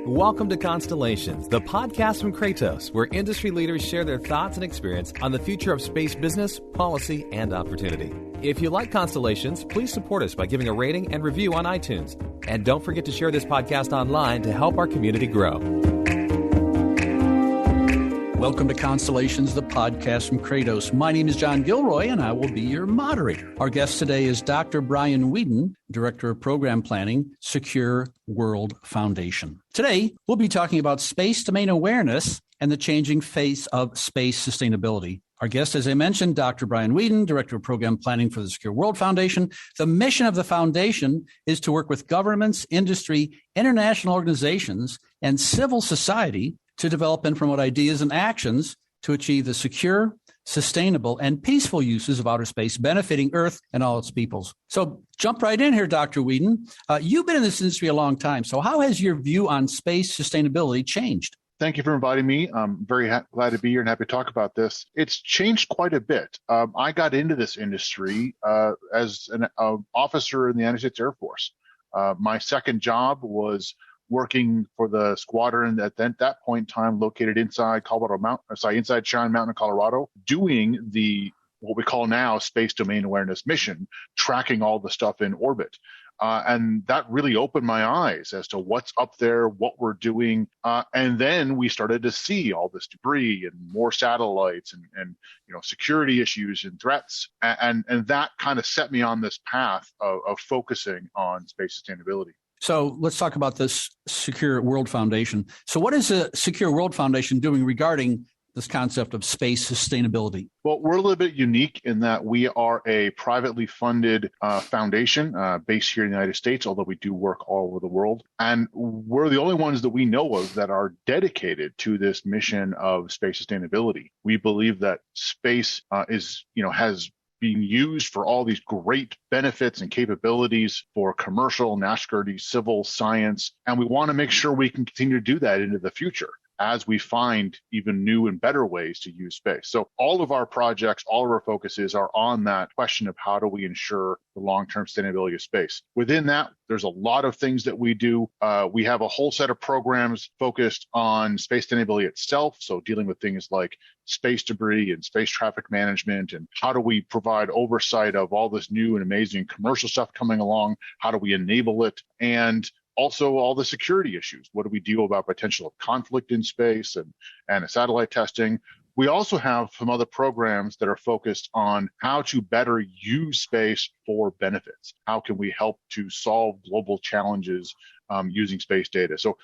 Welcome to Constellations, the podcast from Kratos, where industry leaders share their thoughts and experience on the future of space business, policy, and opportunity. If you like Constellations, please support us by giving a rating and review on iTunes. And don't forget to share this podcast online to help our community grow. Welcome to Constellations, the podcast from Kratos. My name is John Gilroy, and I will be your moderator. Our guest today is Dr. Brian Weeden, Director of Program Planning, Secure World Foundation. Today, we'll be talking about space domain awareness and the changing face of space sustainability. Our guest, as I mentioned, Dr. Brian Weeden, Director of Program Planning for the Secure World Foundation. The mission of the foundation is to work with governments, industry, international organizations, and civil society to develop and promote ideas and actions to achieve the secure, sustainable, and peaceful uses of outer space, benefiting Earth and all its peoples. So jump right in here, Dr. Weeden. You've been in this industry a long time. So how has your view on space sustainability changed? Thank you for inviting me. I'm very glad to be here and happy to talk about this. It's changed quite a bit. I got into this industry as an officer in the United States Air Force. My second job was working for the squadron at that point in time located inside inside Cheyenne Mountain, Colorado, doing what we call now space domain awareness mission, tracking all the stuff in orbit. And that really opened my eyes as to what's up there, what we're doing. And then we started to see all this debris and more satellites and security issues and threats. And that kind of set me on this path of focusing on space sustainability. So let's talk about this Secure World Foundation. So what is the Secure World Foundation doing regarding this concept of space sustainability? Well, we're a little bit unique in that we are a privately funded foundation based here in the United States, although we do work all over the world. And we're the only ones that we know of that are dedicated to this mission of space sustainability. We believe that space has being used for all these great benefits and capabilities for commercial, national security, civil, science. And we want to make sure we can continue to do that into the future as we find even new and better ways to use space. So all of our projects, all of our focuses are on that question of how do we ensure the long-term sustainability of space. Within that, there's a lot of things that we do. We have a whole set of programs focused on space sustainability itself. So dealing with things like space debris and space traffic management, and how do we provide oversight of all this new and amazing commercial stuff coming along? How do we enable it? And also all the security issues. What do we do about potential of conflict in space and satellite testing? We also have some other programs that are focused on how to better use space for benefits. How can we help to solve global challenges using space data? So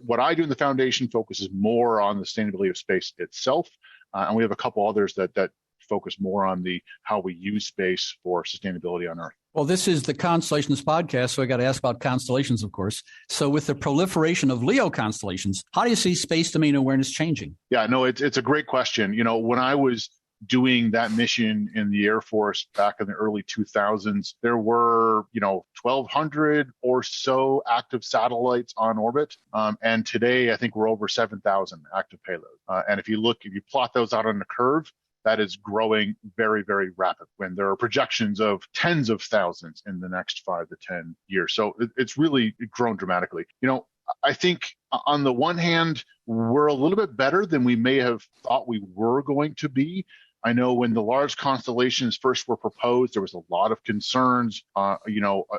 what I do in the foundation focuses more on the sustainability of space itself. And we have a couple others that focus more on how we use space for sustainability on Earth. Well, this is the Constellations Podcast, so I got to ask about constellations, of course. So with the proliferation of LEO constellations, how do you see space domain awareness changing? Yeah, no, it's a great question. When I was doing that mission in the Air Force back in the early 2000s, there were, 1,200 or so active satellites on orbit. And today, I think we're over 7,000 active payloads. And if you plot those out on the curve, that is growing very, very rapid when there are projections of tens of thousands in the next 5 to 10 years. So it's really grown dramatically. I think on the one hand, we're a little bit better than we may have thought we were going to be. I know when the large constellations first were proposed, there was a lot of concerns.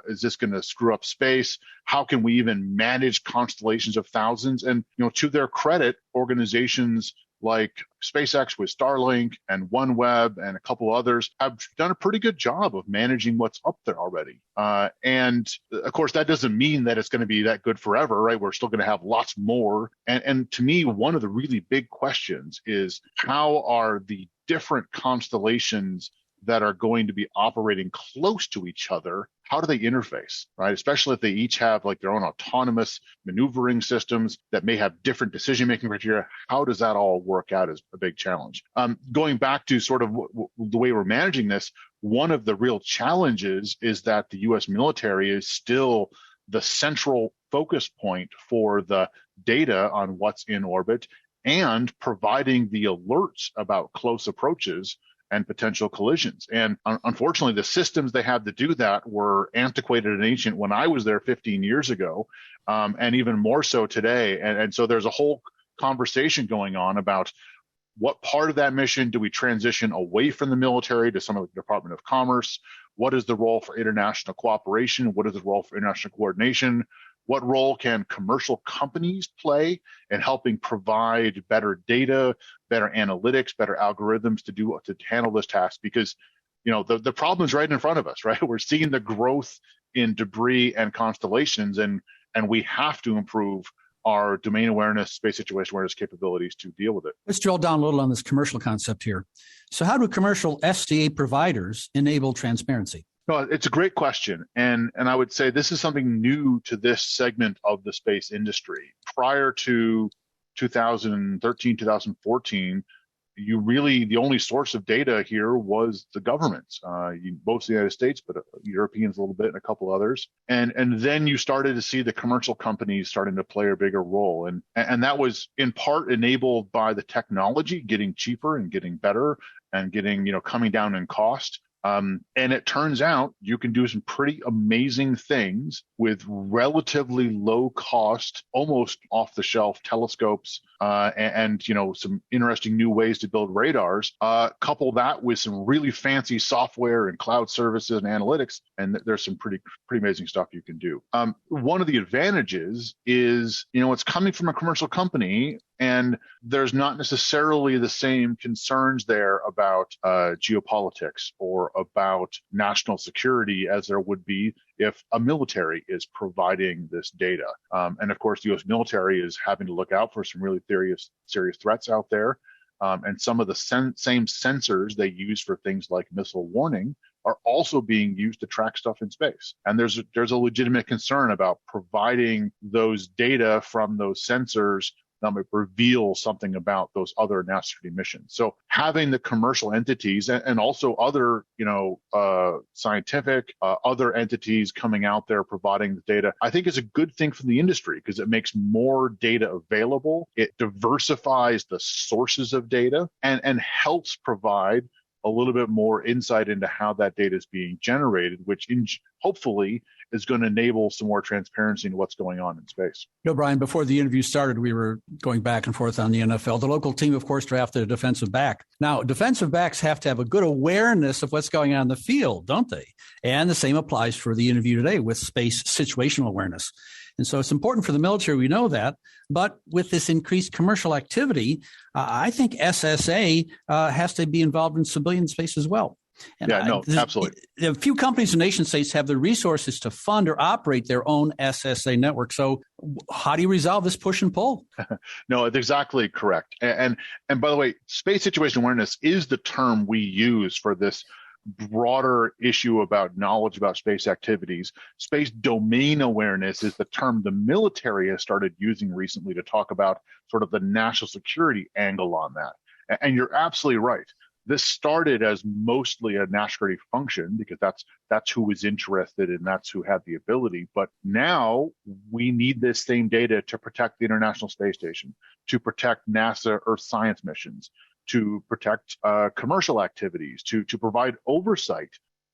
Is this going to screw up space? How can we even manage constellations of thousands? And, to their credit, organizations like SpaceX with Starlink and OneWeb and a couple others have done a pretty good job of managing what's up there already. And of course, that doesn't mean that it's going to be that good forever, right? We're still going to have lots more. And to me, one of the really big questions is how are the different constellations that are going to be operating close to each other, how do they interface, right? Especially if they each have like their own autonomous maneuvering systems that may have different decision-making criteria. How does that all work out is a big challenge. Going back to sort of the way we're managing this, one of the real challenges is that the U.S. military is still the central focus point for the data on what's in orbit and providing the alerts about close approaches and potential collisions. And unfortunately, the systems they had to do that were antiquated and ancient when I was there 15 years ago, and even more so today. And so there's a whole conversation going on about what part of that mission do we transition away from the military to some of the Department of Commerce? What is the role for international cooperation? What is the role for international coordination? What role can commercial companies play in helping provide better data, better analytics, better algorithms to handle this task? Because, the problem is right in front of us, right? We're seeing the growth in debris and constellations, and we have to improve our domain awareness, space situation awareness capabilities to deal with it. Let's drill down a little on this commercial concept here. So how do commercial SDA providers enable transparency? No, it's a great question. And I would say this is something new to this segment of the space industry. Prior to 2013, 2014, the only source of data here was the governments, both the United States, but Europeans a little bit and a couple others. And then you started to see the commercial companies starting to play a bigger role. And that was in part enabled by the technology getting cheaper and getting better and getting, coming down in cost. And it turns out you can do some pretty amazing things with relatively low cost, almost off the shelf telescopes, and some interesting new ways to build radars. Couple that with some really fancy software and cloud services and analytics, and there's some pretty amazing stuff you can do. One of the advantages is, it's coming from a commercial company, and there's not necessarily the same concerns there about geopolitics or about national security as there would be if a military is providing this data. And of course, the U.S. military is having to look out for some really serious threats out there. And some of the same sensors they use for things like missile warning are also being used to track stuff in space. And there's a legitimate concern about providing those data from those sensors that might reveal something about those other national security missions. So having the commercial entities and also other, scientific, other entities coming out there providing the data, I think is a good thing for the industry because it makes more data available. It diversifies the sources of data and helps provide a little bit more insight into how that data is being generated, which hopefully is going to enable some more transparency into what's going on in space. Brian, before the interview started, we were going back and forth on the NFL. The local team, of course, drafted a defensive back. Now, defensive backs have to have a good awareness of what's going on in the field, don't they? And the same applies for the interview today with space situational awareness. And so it's important for the military, we know that. But with this increased commercial activity, I think SSA has to be involved in civilian space as well. And absolutely. A few companies and nation states have the resources to fund or operate their own SSA network. So how do you resolve this push and pull? No, it's exactly correct. And by the way, space situational awareness is the term we use for this broader issue about knowledge about space activities. Space domain awareness is the term the military has started using recently to talk about sort of the national security angle on that. And you're absolutely right. This started as mostly a national security function because that's who was interested and that's who had the ability. But now we need this same data to protect the International Space Station, to protect NASA Earth science missions, to protect commercial activities, to provide oversight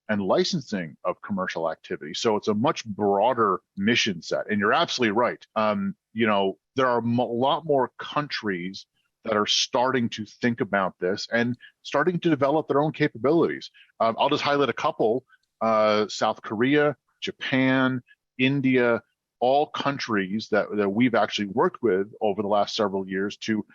and licensing of commercial activity. So it's a much broader mission set. And you're absolutely right. There are a lot more countries that are starting to think about this and starting to develop their own capabilities. I'll just highlight a couple: South Korea, Japan, India, all countries that we've actually worked with over the last several years to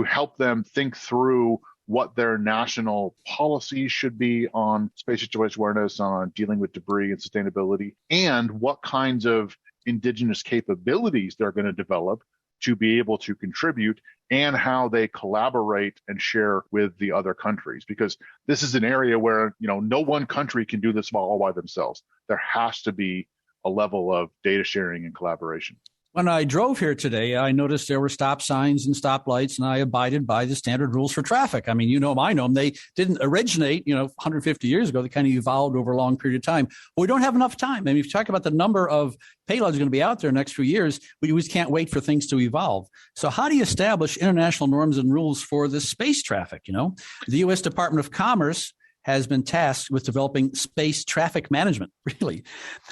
help them think through what their national policies should be on space situational awareness, on dealing with debris and sustainability, and what kinds of indigenous capabilities they're going to develop to be able to contribute, and how they collaborate and share with the other countries. Because this is an area where, no one country can do this all by themselves. There has to be a level of data sharing and collaboration. When I drove here today, I noticed there were stop signs and stoplights, and I abided by the standard rules for traffic. I mean, I know them. They didn't originate, 150 years ago. They kind of evolved over a long period of time. But we don't have enough time. I mean, if you talk about the number of payloads going to be out there in the next few years, we just can't wait for things to evolve. So how do you establish international norms and rules for this space traffic? The U.S. Department of Commerce has been tasked with developing space traffic management, really.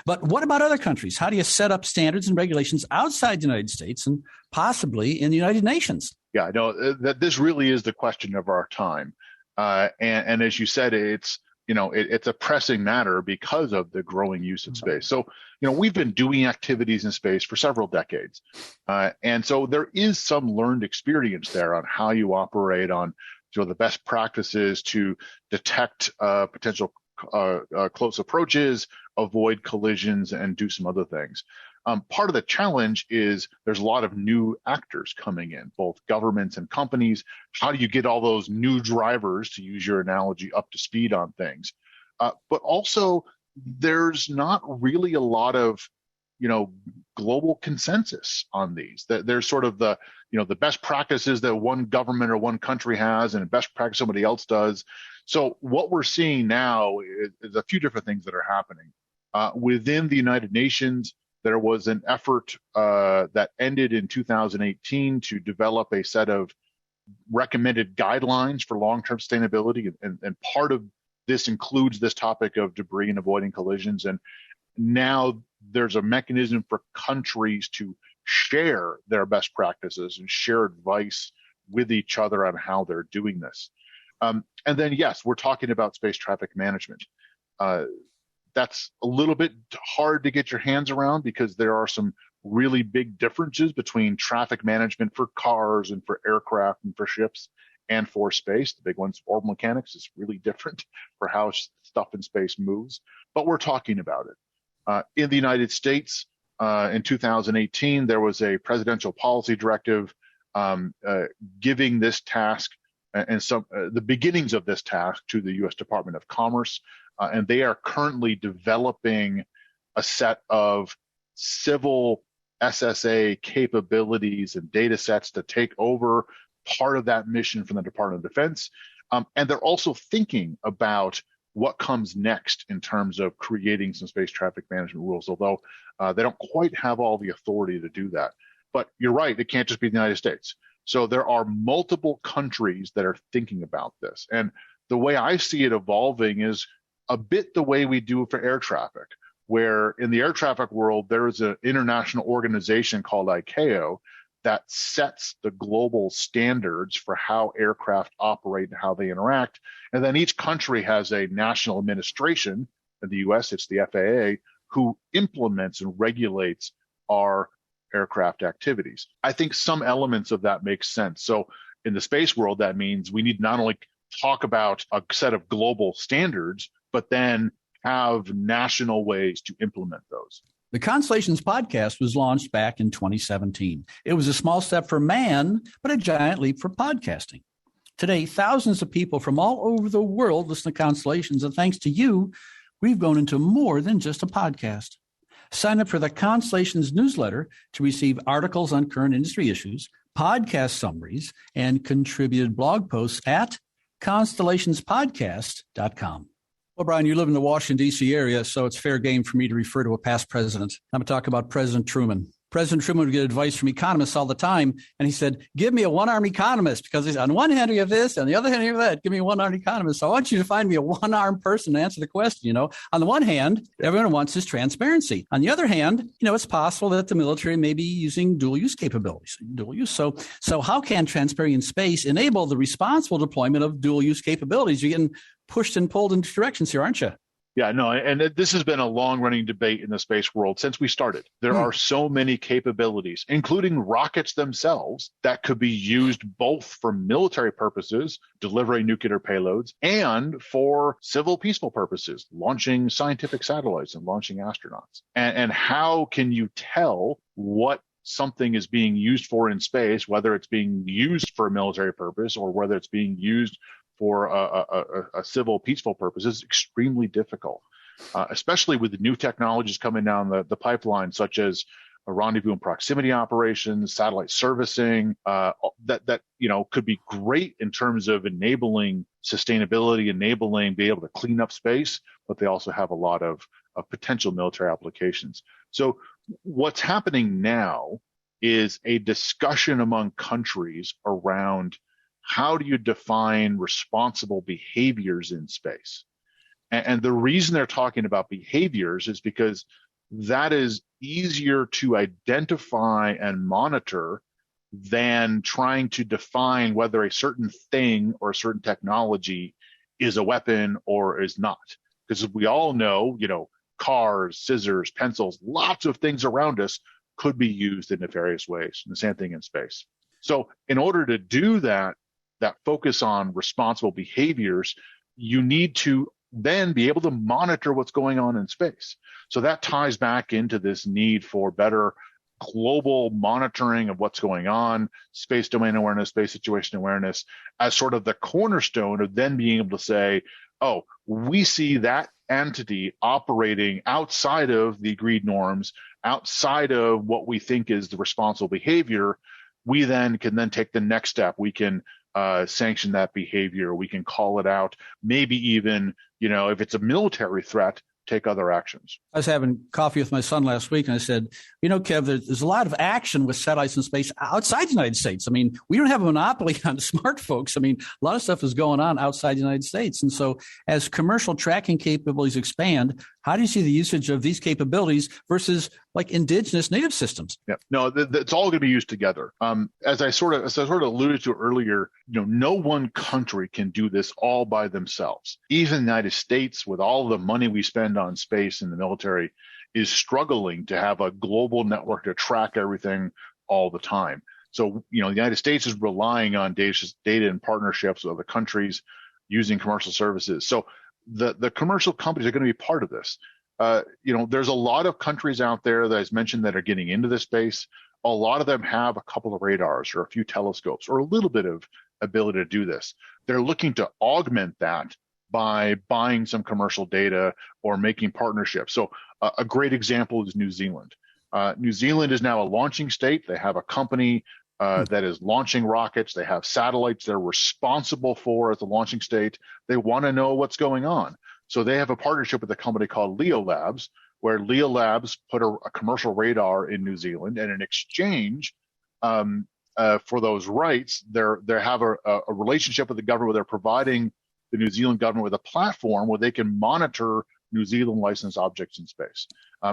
But what about other countries? How do you set up standards and regulations outside the United States and possibly in the United Nations? Yeah, I know that this really is the question of our time. And as you said, it's a pressing matter because of the growing use of space. So, we've been doing activities in space for several decades. And so there is some learned experience there on how you operate on the best practices to detect potential close approaches, avoid collisions, and do some other things. Part of the challenge is there's a lot of new actors coming in, both governments and companies. How do you get all those new drivers, to use your analogy, up to speed on things? But also, there's not really a lot of global consensus on these. There's sort of the best practices that one government or one country has and best practice somebody else does. So what we're seeing now is a few different things that are happening. Within the United Nations, there was an effort that ended in 2018 to develop a set of recommended guidelines for long-term sustainability. And part of this includes this topic of debris and avoiding collisions. And now there's a mechanism for countries to share their best practices and share advice with each other on how they're doing this. And then, yes, we're talking about space traffic management. That's a little bit hard to get your hands around because there are some really big differences between traffic management for cars and for aircraft and for ships and for space. The big one's orbital mechanics is really different for how stuff in space moves, but we're talking about it. In the United States, in 2018, there was a presidential policy directive giving this task and the beginnings of this task to the U.S. Department of Commerce, and they are currently developing a set of civil SSA capabilities and data sets to take over part of that mission from the Department of Defense. And they're also thinking about what comes next in terms of creating some space traffic management rules, although they don't quite have all the authority to do that. But you're right, it can't just be the United States. So there are multiple countries that are thinking about this. And the way I see it evolving is a bit the way we do for air traffic, where in the air traffic world, there is an international organization called ICAO that sets the global standards for how aircraft operate and how they interact. And then each country has a national administration. In the US, it's the FAA, who implements and regulates our aircraft activities. I think some elements of that make sense. So in the space world, that means we need not only talk about a set of global standards, but then have national ways to implement those. The Constellations Podcast was launched back in 2017. It was a small step for man, but a giant leap for podcasting. Today, thousands of people from all over the world listen to Constellations, and thanks to you, we've grown into more than just a podcast. Sign up for the Constellations newsletter to receive articles on current industry issues, podcast summaries, and contributed blog posts at constellationspodcast.com. Well, Brian, you live in the Washington, D.C. area, so it's fair game for me to refer to a past president. I'm going to talk about President Truman. President Truman would get advice from economists all the time, and he said, give me a one-arm economist, because he's on one hand you have this, on the other hand you have that. Give me a one-arm economist. So I want you to find me a one-arm person to answer the question. On the one hand, everyone wants is transparency. On the other hand, it's possible that the military may be using dual-use capabilities. So how can transparency in space enable the responsible deployment of dual-use capabilities? You're getting pushed and pulled in directions here, aren't you? Yeah, no, and this has been a long-running debate in the space world since we started. There are so many capabilities, including rockets themselves, that could be used both for military purposes, delivering nuclear payloads, and for civil peaceful purposes, launching scientific satellites and launching astronauts. And how can you tell what something is being used for in space, whether it's being used for a military purpose or whether it's being used for a civil, peaceful purpose is extremely difficult, especially with the new technologies coming down the pipeline, such as rendezvous and proximity operations, satellite servicing, that could be great in terms of enabling sustainability, being able to clean up space, but they also have a lot of potential military applications. So what's happening now is a discussion among countries around how do you define responsible behaviors in space? And the reason they're talking about behaviors is because that is easier to identify and monitor than trying to define whether a certain thing or a certain technology is a weapon or is not. Because we all know, cars, scissors, pencils, lots of things around us could be used in nefarious ways. And the same thing in space. So in order to do that focus on responsible behaviors, you need to then be able to monitor what's going on in space. So that ties back into this need for better global monitoring of what's going on, space domain awareness, space situation awareness, as sort of the cornerstone of then being able to say, oh, we see that entity operating outside of the agreed norms, outside of what we think is the responsible behavior. We then can take the next step. We can sanction that behavior. We can call it out. Maybe even, if it's a military threat, take other actions. I was having coffee with my son last week, and I said, Kev, there's a lot of action with satellites in space outside the United States. I mean, we don't have a monopoly on smart folks. I mean, a lot of stuff is going on outside the United States. And so as commercial tracking capabilities expand, how do you see the usage of these capabilities versus like indigenous native systems? Yeah, no, it's all going to be used together. As I sort of alluded to earlier, no one country can do this all by themselves. Even the United States, with all the money we spend on space and the military, is struggling to have a global network to track everything all the time. So, the United States is relying on data and partnerships with other countries using commercial services. So the commercial companies are going to be part of this. There's a lot of countries out there that I mentioned that are getting into this space. A lot of them have a couple of radars or a few telescopes or a little bit of ability to do this. They're looking to augment that by buying some commercial data or making partnerships. So a great example is New Zealand. New Zealand is now a launching state. They have a company that is launching rockets. They have satellites they're responsible for as a launching state. They want to know what's going on. So they have a partnership with a company called Leo Labs, where Leo Labs put a commercial radar in New Zealand, and in exchange for those rights, they have a relationship with the government where they're providing the New Zealand government with a platform where they can monitor New Zealand licensed objects in space.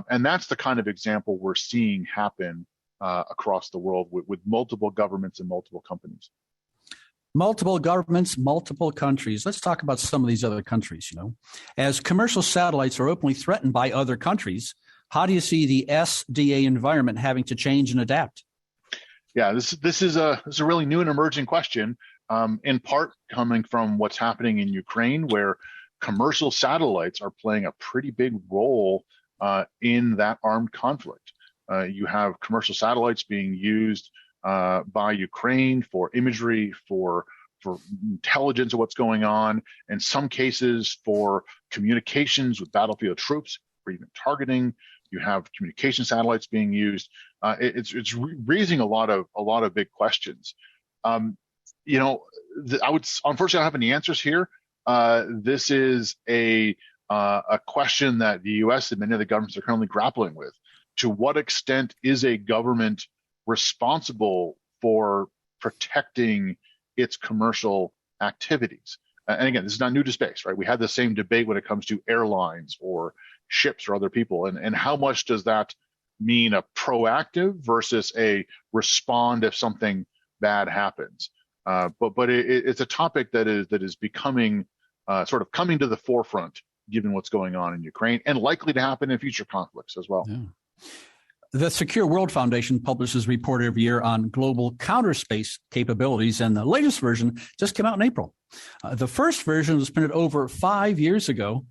And that's the kind of example we're seeing happen across the world with multiple governments and multiple companies. Multiple governments, multiple countries. Let's talk about some of these other countries. As commercial satellites are openly threatened by other countries, how do you see the SDA environment having to change and adapt? Yeah, this is a really new and emerging question, in part coming from what's happening in Ukraine, where commercial satellites are playing a pretty big role in that armed conflict. You have commercial satellites being used by Ukraine for imagery, for intelligence of what's going on, in some cases for communications with battlefield troops, or even targeting. You have communication satellites being used. It's raising a lot of big questions. I would unfortunately I don't have any answers here. This is a question that the U.S. and many of the governments are currently grappling with. To what extent is a government responsible for protecting its commercial activities? And again, this is not new to space, right? We had the same debate when it comes to airlines or ships or other people. And how much does that mean a proactive versus a respond if something bad happens? But it's a topic that is becoming sort of coming to the forefront given what's going on in Ukraine and likely to happen in future conflicts as well. Yeah. The Secure World Foundation publishes a report every year on global counter space capabilities, and the latest version just came out in April. The first version was printed over 5 years ago.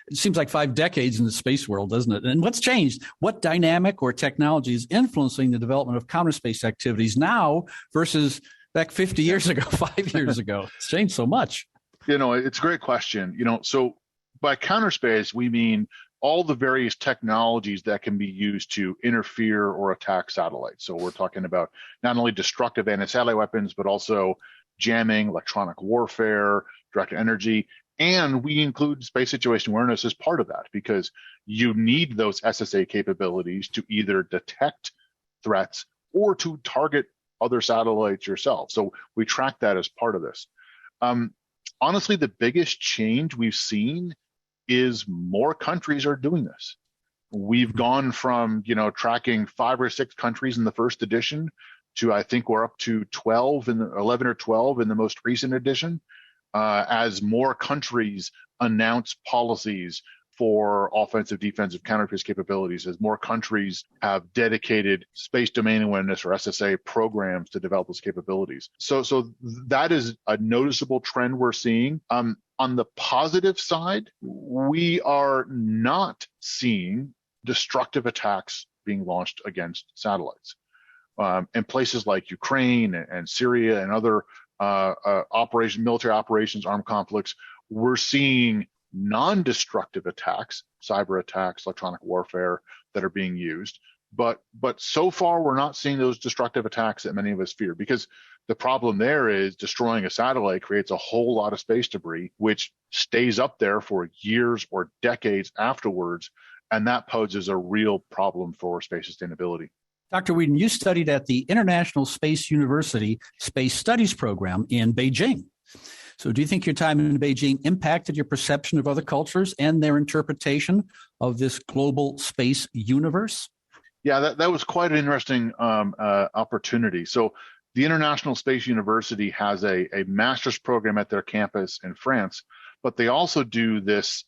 It seems like 5 decades in the space world, doesn't it? And what's changed? What dynamic or technology is influencing the development of counter space activities now versus back 50 years ago, 5 years ago? It's changed so much. It's a great question. So by counter space, we mean all the various technologies that can be used to interfere or attack satellites. So we're talking about not only destructive anti-satellite weapons, but also jamming, electronic warfare, directed energy. And we include space situation awareness as part of that, because you need those SSA capabilities to either detect threats or to target other satellites yourself. So we track that as part of this. Honestly, the biggest change we've seen is more countries are doing this. We've gone from, tracking 5 or 6 countries in the first edition to, I think we're up to 11 or 12 in the most recent edition, as more countries announce policies for offensive, defensive, counter-terrorist capabilities, as more countries have dedicated space domain awareness or SSA programs to develop those capabilities. So that is a noticeable trend we're seeing. On the positive side, we are not seeing destructive attacks being launched against satellites. In places like Ukraine and Syria and other military operations, armed conflicts, we're seeing non-destructive attacks, cyber attacks, electronic warfare that are being used. But so far, we're not seeing those destructive attacks that many of us fear, because the problem there is destroying a satellite creates a whole lot of space debris, which stays up there for years or decades afterwards. And that poses a real problem for space sustainability. Dr. Weeden, you studied at the International Space University Space Studies program in Beijing. So do you think your time in Beijing impacted your perception of other cultures and their interpretation of this global space universe? Yeah, that was quite an interesting opportunity. So the International Space University has a master's program at their campus in France, but they also do this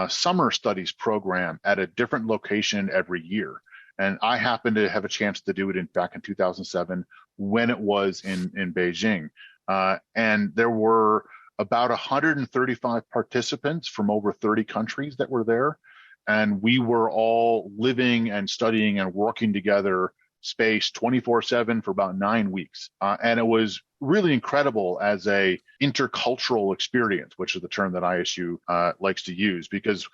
summer studies program at a different location every year. And I happened to have a chance to do it back in 2007 when it was in Beijing. And there were about 135 participants from over 30 countries that were there. And we were all living and studying and working together space 24/7 for about 9 weeks. And it was really incredible as a intercultural experience, which is the term that ISU likes to use, because,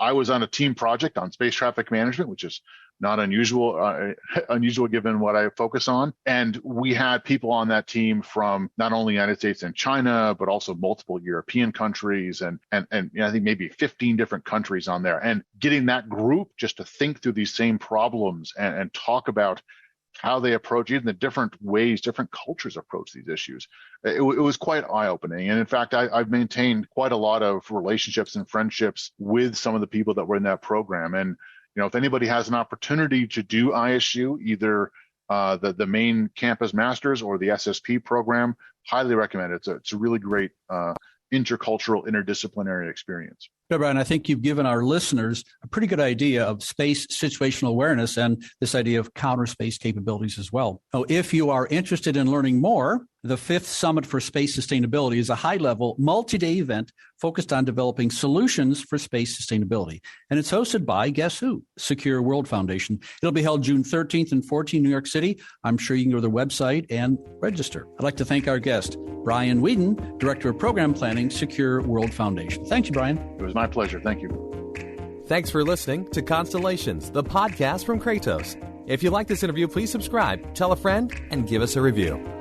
I was on a team project on space traffic management, which is not unusual given what I focus on. And we had people on that team from not only the United States and China, but also multiple European countries and I think maybe 15 different countries on there. And getting that group just to think through these same problems and talk about how they approach, even the different ways different cultures approach these issues. It was quite eye-opening. And in fact, I've maintained quite a lot of relationships and friendships with some of the people that were in that program. And if anybody has an opportunity to do ISU, either the main campus masters or the SSP program, highly recommend it. It's a really great intercultural, interdisciplinary experience. Brian, I think you've given our listeners a pretty good idea of space situational awareness and this idea of counter space capabilities as well. So if you are interested in learning more, the 5th Summit for Space Sustainability is a high-level, multi-day event focused on developing solutions for space sustainability. And it's hosted by, guess who? Secure World Foundation. It'll be held June 13th and 14th in New York City. I'm sure you can go to their website and register. I'd like to thank our guest, Brian Weeden, Director of Program Planning, Secure World Foundation. Thank you, Brian. It was my pleasure. Thank you. Thanks for listening to Constellations, the podcast from Kratos. If you like this interview, please subscribe, tell a friend, and give us a review.